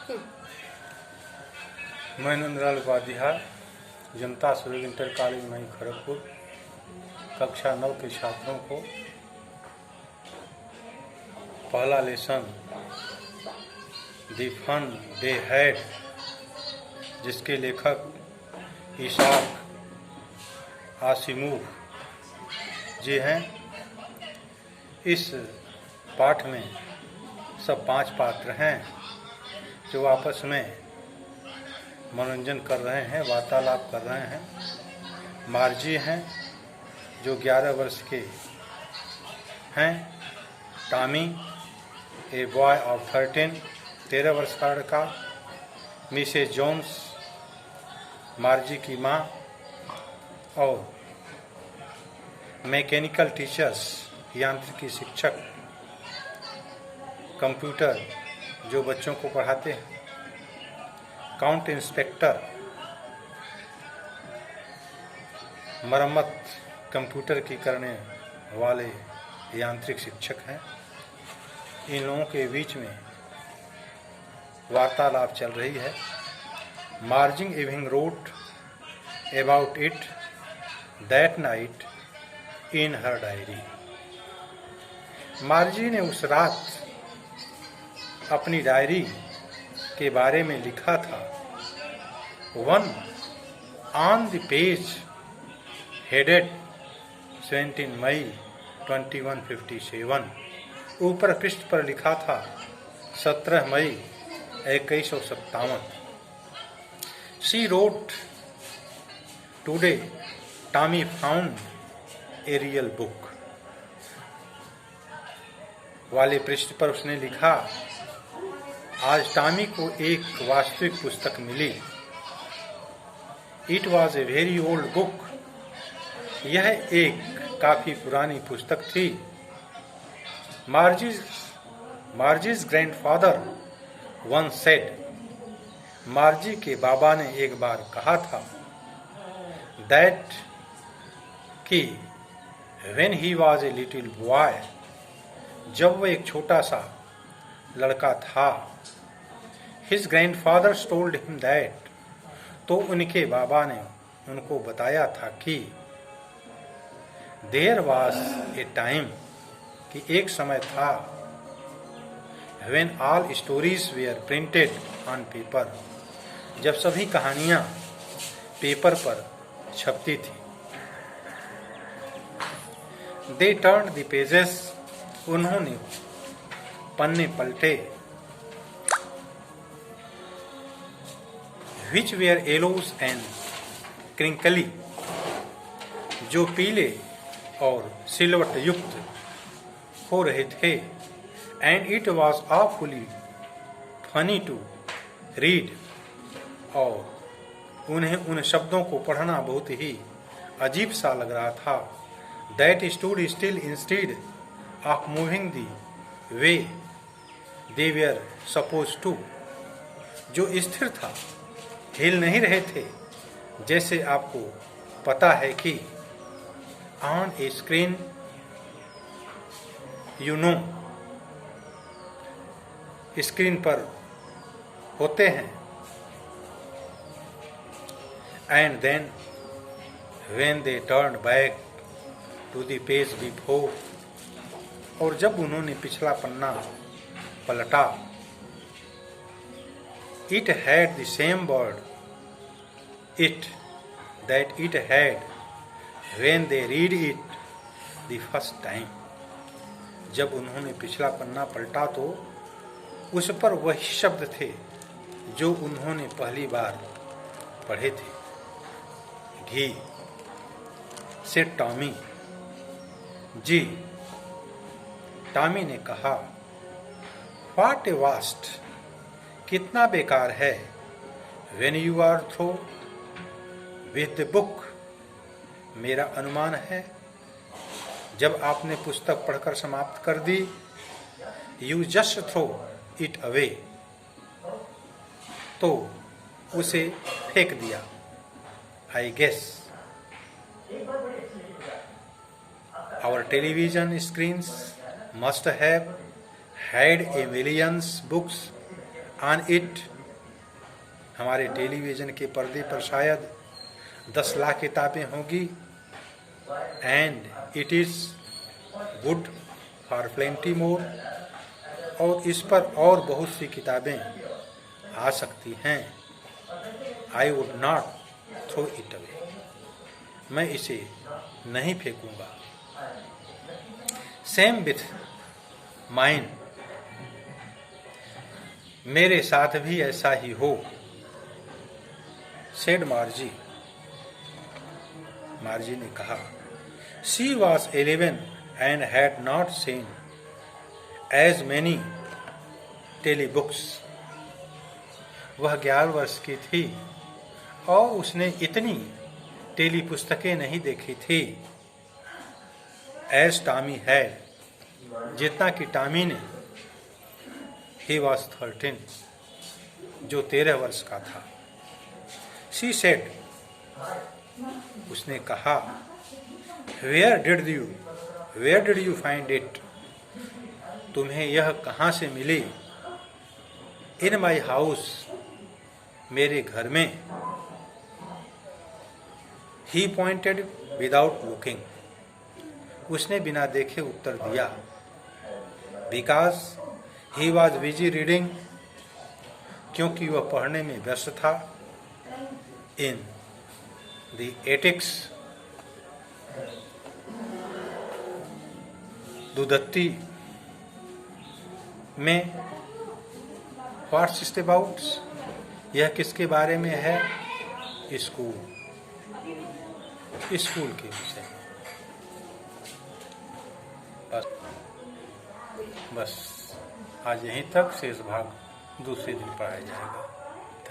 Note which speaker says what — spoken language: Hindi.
Speaker 1: मैं नंदलाल उपाध्याय जनता सूर्य इंटर कॉलेज मई खड़गपुर कक्षा 9 के छात्रों को पहला lesson the fun they had, जिसके लेखक इसाक आसिमोव जी हैं। इस पाठ में सब 5 पात्र हैं जो आपस में मनोरंजन कर रहे हैं, वार्तालाप कर रहे हैं। मार्जी हैं जो 11 वर्ष के हैं। टॉमी ए बॉय ऑफ 13 वर्ष का लड़का। मिसेस जोन्स मार्जी की माँ और मैकेनिकल टीचर्स यांत्रिकी शिक्षक, कंप्यूटर जो बच्चों को पढ़ाते हैं, काउंट इंस्पेक्टर मरम्मत कंप्यूटर की करने वाले यांत्रिक शिक्षक हैं। इन लोगों के बीच में वार्तालाप चल रही है। Margie even wrote about it that night in her diary. Margie ने उस रात अपनी डायरी के बारे में लिखा था। One on the page headed 17 मई 2157। ऊपर पृष्ठ पर लिखा था 17 मई 2157। She wrote today Tommy found a real book. वाले पृष्ठ पर उसने लिखा, आज टॉमी को एक वास्तविक पुस्तक मिली। It was a very old book. यह एक काफी पुरानी पुस्तक थी। Margie's grandfather once said. Margie के बाबा ने एक बार कहा था, दैट कि when he was a little boy, जब वह एक छोटा सा लड़का था, his grandfather told him that, तो उनके बाबा ने उनको बताया था कि देयर वॉज ए टाइम, कि एक समय था, when all stories were printed on paper, जब सभी कहानियां पेपर पर छपती थी। दे टर्न्ड द पेजेस, उन्होंने पन्ने पलटे। Which were yellows and crinkly, जो पीले और सिलवट युक्त हो रहे थे। And it was awfully funny to read, और उन्हें उन शब्दों को पढ़ना बहुत ही अजीब सा लग रहा था। That stood still instead of moving the way they were suppose to, जो स्थिर था, हिल नहीं रहे थे, जैसे आपको पता है कि on a screen you know, screen पर होते हैं। And then when they turn back to the page before, और जब उन्होंने पिछला पन्ना पलटा, it had the same word it that it had when they read it the first time. जब उन्होंने पिछला पन्ना पलटा तो उस पर वही शब्द थे जो उन्होंने पहली बार पढ़े थे। घी से टॉमी। जी, टॉमी ने कहा। व्हाट ए वास्ट, कितना बेकार है। When you are through with the book, मेरा अनुमान है जब आपने पुस्तक पढ़कर समाप्त कर दी। You just throw it away, तो उसे फेंक दिया। I guess our television screens must have had a millions books on it हमारे टेलीविज़न के पर्दे पर शायद 10 लाख किताबें होंगी, and it is good for plenty more, और इस पर और बहुत सी किताबें आ सकती हैं। I would not throw it away, मैं इसे नहीं फेंकूंगा। सेम विथ माइन, मेरे साथ भी ऐसा ही हो, सेड मार्जी। मार्जी ने कहा, she was 11 and had not seen as many telebooks. वह 11 वर्ष की थी और उसने इतनी टेली पुस्तकें नहीं देखी थी। एज टॉमी है, जितना कि टॉमी ने। ही वॉज 13, जो 13 वर्ष का था। शी सेड, उसने कहा, where did you find it? तुम्हें यह कहाँ से मिली? इन माई हाउस, मेरे घर में। ही पॉइंटेड विदाउट लुकिंग, उसने बिना देखे उत्तर दिया। Because he was busy reading, क्योंकि वह पढ़ने में व्यस्त था। इन द एटिक्स, दुदत्ती में। What's it about? यह किसके बारे में है? स्कूल के विषय में। बस आज यहीं तक, शेष भाग दूसरे दिन पढ़ाया जाएगा।